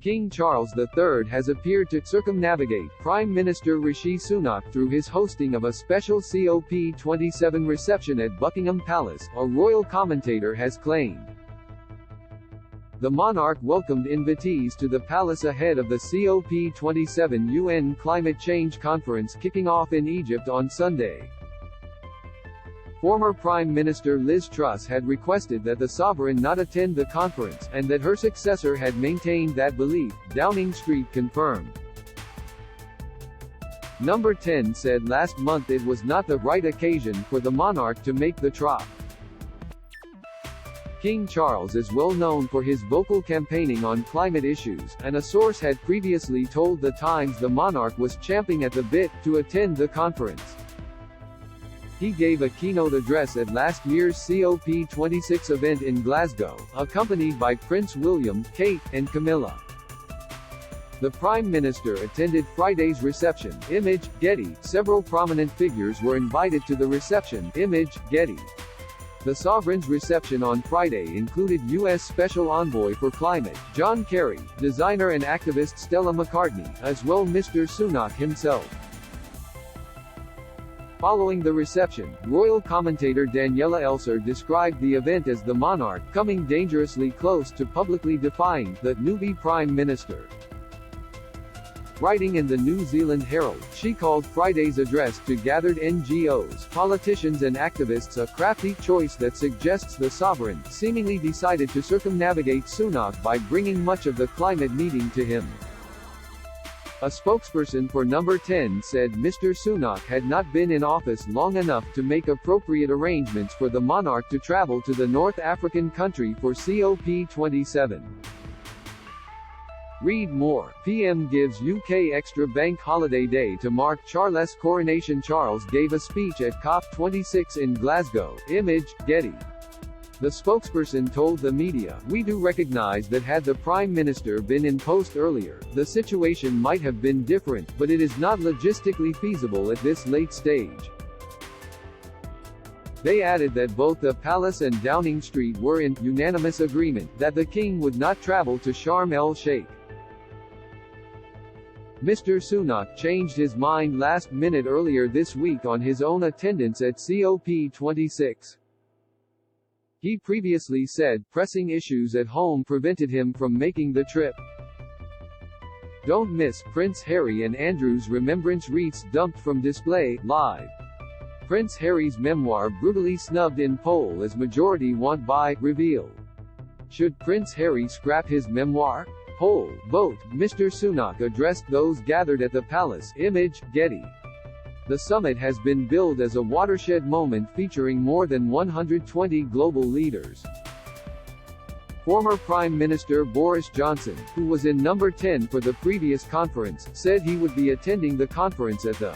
King Charles III has appeared to circumnavigate Prime Minister Rishi Sunak through his hosting of a special COP27 reception at Buckingham Palace, a royal commentator has claimed. The monarch welcomed invitees to the palace ahead of the COP27 UN climate change conference kicking off in Egypt on Sunday. Former Prime Minister Liz Truss had requested that the sovereign not attend the conference, and that her successor had maintained that belief, Downing Street confirmed. Number 10 said last month it was not the right occasion for the monarch to make the trip. King Charles is well known for his vocal campaigning on climate issues, and a source had previously told The Times the monarch was champing at the bit to attend the conference. He gave a keynote address at last year's COP26 event in Glasgow, accompanied by Prince William, Kate, and Camilla. The Prime Minister attended Friday's reception. Image, Getty. Several prominent figures were invited to the reception. Image, Getty. The sovereign's reception on Friday included U.S. Special Envoy for Climate, John Kerry, designer and activist Stella McCartney, as well Mr. Sunak himself. Following the reception, royal commentator Daniela Elser described the event as the monarch coming dangerously close to publicly defying the newbie Prime Minister. Writing in the New Zealand Herald, she called Friday's address to gathered NGOs, politicians and activists a crafty choice that suggests the sovereign seemingly decided to circumnavigate Sunak by bringing much of the climate meeting to him. A spokesperson for Number 10 said Mr. Sunak had not been in office long enough to make appropriate arrangements for the monarch to travel to the North African country for COP27. Read more. PM gives UK extra bank holiday day to mark Charles' coronation. Charles gave a speech at COP26 in Glasgow. Image, Getty. The spokesperson told the media, "We do recognize that had the Prime Minister been in post earlier, the situation might have been different, but it is not logistically feasible at this late stage." They added that both the Palace and Downing Street were in unanimous agreement that the King would not travel to Sharm el-Sheikh. Mr. Sunak changed his mind last minute earlier this week on his own attendance at COP26. He previously said pressing issues at home prevented him from making the trip. Don't miss Prince Harry and Andrew's remembrance wreaths dumped from display, live. Prince Harry's memoir brutally snubbed in poll as majority want buy, reveal. Should Prince Harry scrap his memoir? Poll, vote. Mr. Sunak addressed those gathered at the palace. Image, Getty. The summit has been billed as a watershed moment featuring more than 120 global leaders. Former Prime Minister Boris Johnson, who was in Number 10 for the previous conference, said he would be attending the conference at the